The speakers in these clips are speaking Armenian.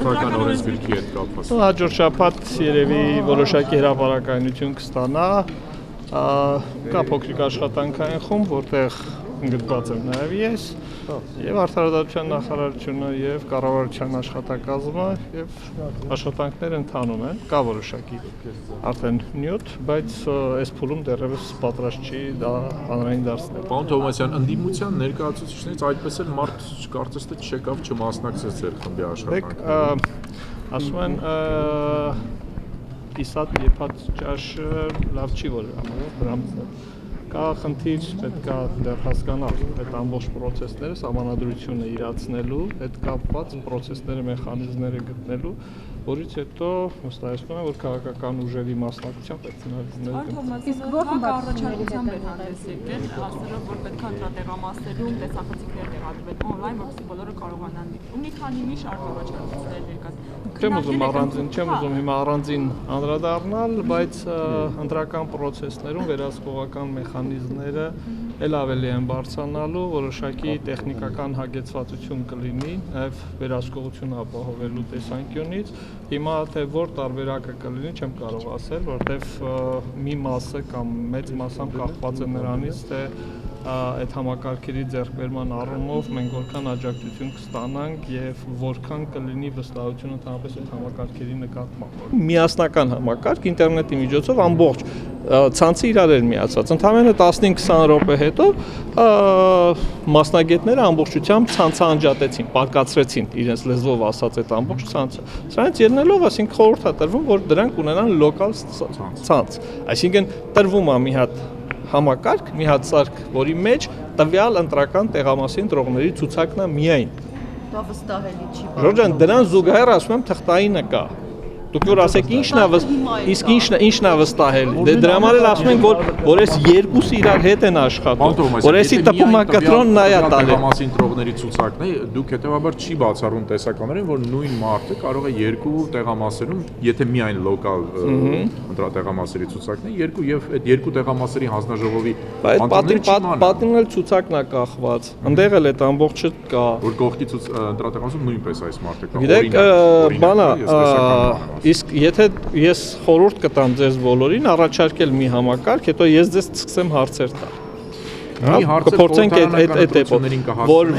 Ընտրական օրենսգրքի հետ կապված։ Հաջորդ շաբաթ երևի որոշակի հրապարակայնություն կստանա, կա փոքրիկ աշխատանքային խումբ, որտեղ ընդգրկված եմ նաև ես, եւ Արդարադատության նախարարությունը, եւ կառավարության աշխատակազմը, եւ աշխատանքները ընթանում են, կա որոշակի արդեն նյութ, բայց այս փուլում դեռևս պատրաստ չի դա հանրային դարձնել։ Պարոն Թովմասյան, ընդդիմության ներկայացուցիչներից այդպես էլ մարդ կարծես թե չեկավ, չմասնակցեց ձեր խմբի աշխատանքներին։ Ասում են կիսատ եփած ճաշը լավ չի որ դրամն կա խնդիր, պետք է դեռ հասկանալ այդ ամբողջ process-ները, սահմանադրությունը իրացնելու, այդ կապված process-ները, մեխանիզմները գտնելու, որից հետո վստահեցնում եմ, որ քաղաքական ուժերի մասնակցությամբ այդ ցնցումները իսկ ո՞ր առաջարկությամբ են հանդես եկել, ասելով, որ պետք է ընտրատեղամասերում տեսախցիկներ տեղադրվեն on-line, որպեսզի բոլորը կարողանան դիտել։ Մի քանի շարք առաջարկություններ ներկայացնել։ Չեմ ուզում հիմա առանձին անդրադառնալ, բայց ընտրական process-ներում վերահսկողական մեխանիզմները էլ ավելի են բարձրանալու, որոշակի տեխնիկական հագեցվածություն կլինի, նաև վերահսկողություն ապահովելու տեսանկյունից։ Հիմա թե որ տարբերակը կլինի, չեմ կարող ասել, որովհետև մի մասը կամ մեծ մասամբ կախված է նրանից, թե այդ համակարգերի ձեռքբերման առումով մենք որքան աջակցություն կստանանք եւ որքան կլինի վստահություն ընդհանրապես այդ համակարգերի նկատմամբ։ Միասնական համակարգ ինտերնետի միջոցով ամբողջ ցանցը իրար էր միացած։ Ընդամենը 15-20 րոպե հետո մասնագետները ամբողջությամբ ցանցը անջատեցին, պարկացրեցին իրենց լեզվով ասած այդ ամբողջ ցանցը։ Սրանից ելնելով, ասինքն խորհուրդ է տրվում, որ դրանք ունենան լոկալ ցանց, այսինքն տրվում է մի հատ համակարգ, մի հատ սարք, որի մեջ տվյալ ընտրական տեղամասի ընտրողների ցուցակն է միայն։ Դա վստահելի չի։ Ժորժան, դրան զուգահեռ ասում եմ թղթայինը կա։ Դուք որ ասեք իսկ ինչն է վստահելի։ Դե դրա համար էլ ասում են, որ այս երկուսը իրար հետ են աշխատում։ Որ էսի տպումակտրոնն նայա տալի։ Տեղամասի ընտրողների ցուցակն է, դուք հետեւաբար չի բացառում տեսականորեն, որ նույն մարդը կարող է երկու տեղամասերում, եթե միայն լոկալ ընտրատեղամասերի ցուցակն է, երկու եւ այդ երկու տեղամասերի հանձնաժողովի պատինն էլ ցուցակն է կախված։ Այնտեղ էլ այդ ամբողջը կա։ Որ կողքի ընտրատեղամասում նույնպես այս մարդը կա։ Գիտեք, բանա իսկ եթե ես խորհուրդ կտամ ձեզ բոլորին առաջարկել մի համակարգ, հետո ես ձեզ սկսեմ հարցեր տալ։ Կփորձենք այդ էպոներին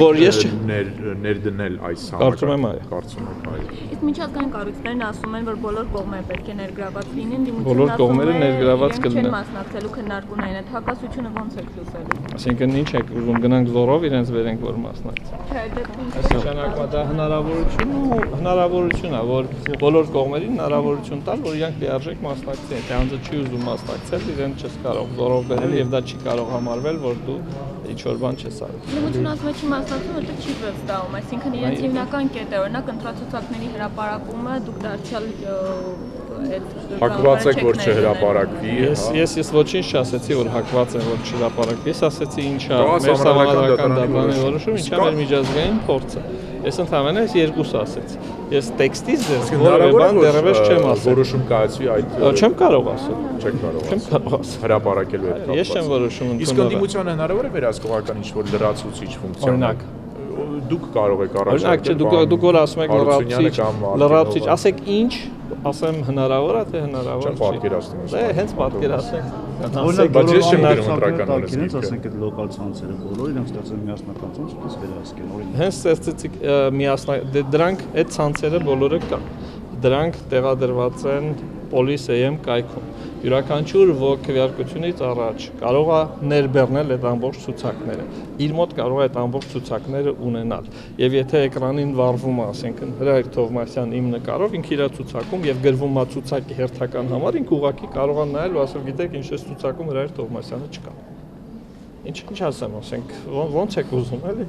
որ ես ներդնել այս համակարգը։ Կարծում եմ այո։ Իսկ միջազգային կառույցներն ասում են, որ բոլոր կողմերը պետք է ներգրաված լինեն, բոլոր կողմերը ներգրաված կլինեն։ Չեն մասնակցելու քննարկումներին, այդ հակասությունը ո՞նց եք լուծելու։ Այսինքն ինչ եք ուզում գնանք զորով իրենց վերենք որ մասնակցեն։ Չէ, դեպքում Նշանակում դա հնարավորություն է, որ բոլոր կողմերին հնարավորություն տալ, որ իրանք լիարժեք մասնակցեն։ Եթե անձը չի ուզում մասնակցել, իրեն չես կարող զորով բերել եւ դա չի կարող համարվել, որ դու ինչ որ բան չես արել։ Ուրեմն ասում եք չի մասնակցում, որտեղ չի վստահում, այսինքն իրենց հիմնական կետը օրինակ ընտրացուցակների հրապարակումը դուք դարձյալ հակված եք որ չհրապարակվի։ Ես ոչինչ չասեցի, որ հակված եմ որ չհրապարակվի։ Ես ասեցի ինչա մեր սահմանադրական դատարանի որոշումը, ինչա մեր միջազգային փորձը։ Ես ընդհանրապես երկուսը ասեցի։ Ես տեքստից ձեզ որևէ բան դեռևս չեմ ասել։ Որոշում կայացվի այդ չեմ կարող ասել։ Չեք կարող։ Չեմ կարող ասել։ Հրապարակելու հետ կապված։ Ես չեմ որոշում ընդունել։ Իսկ ընդդիմությանը հնարավոր է վերահսկողական ինչ-որ լրացուցիչ ֆունկցիա։ Օրինակ դուք կարող եք առաջարկել։ Դուք որ ասում եք լրացուցիչ, ասեք ինչ, ասեմ հնարավոր է թե հնարավոր չի։ Չեմ պատկերացնում։ Դե հենց պատկերացնենք։ Բայց ես չեմ գրում ընտրական օրենսգիրքը։ Ասենք այդ լոկալ ցանցերը բոլորը իրենք ստեղծել միասնական ցանց, որպես վերահսկեն օրինակ։ Հենց ստեղծեցիք միասնական, դրանք այդ ցանցերը բոլորը կան։ Դրանք տեղադրված են Police.am կայքում։ Յուրաքանչյուր ոք քվեարկությունից առաջ կարող է ներբեռնել այդ ամբողջ ցուցակները։ Իր մոտ կարող է այդ ամբողջ ցուցակները ունենալ։ Եվ եթե էկրանին վառվում է, ասենք Հրայր Թովմասյան իմ նկարով, ինքը իր ցուցակում եւ գրվում է ցուցակի հերթական համար, ինքը ուղղակի կարող է նայել ու ասել, գիտեք, ինչ է ցուցակում Հրայր Թովմասյանը չկա։ Ինչ ասեմ, ասենք, ո՞նց եք ուզում, էլի։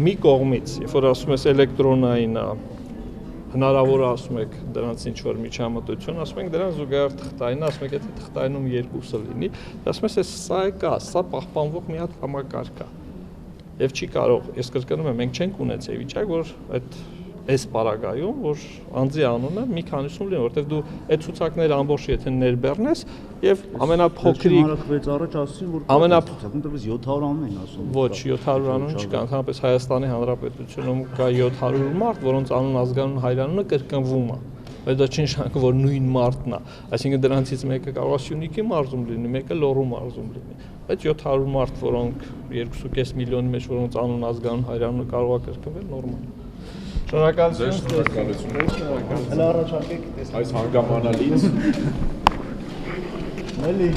Մի կողմից, երբ որ ասում ես էլեկտրոնային է, հնարավոր է ասում եք դրանց ինչ որ միջամտություն, ասում ենք դրան զուգահեռ թղթային, ասում եք եթե թղթայնում երկուսը լինի, ասում ես սա է կա, սա պահպանվող մի հատ համակարգ է։ Եվ չի կարող, ես կրկնում եմ, մենք չենք ունեցել վիճակ, որ այդ այս պարագայում, որ անձի անունը մի քանիսում լինի, որովհետև դու այդ ցուցակները ամբողջ եթե ներբեռնես եւ ամենափոքրիկ հարակվեց առաջ ասեցին, որ ցուցակներս 700 անուն են ասում։ Ոչ, 700 անուն չկա, ընդհանրապես Հայաստանի Հանրապետությունում կա 700 մարդ, որոնց անուն ազգանուն հայրանունը կրկնվում է։ Բայց դա չի նշանակում, որ նույն մարդն է, այսինքն դրանցից մեկը կարող է Սյունիքի մարզում լինի, մեկը Լոռու մարզում լինի, բայց 700 մարդ, որոնք 2.5 միլիոնի մեջ, որոնց անուն ազգանուն հայրանունը կարող է կրկնվել, նորմալ։ Շնորհակալություն։ Հələ առաջարկեք տեսնենք։ Այս հանգամանալից Էլի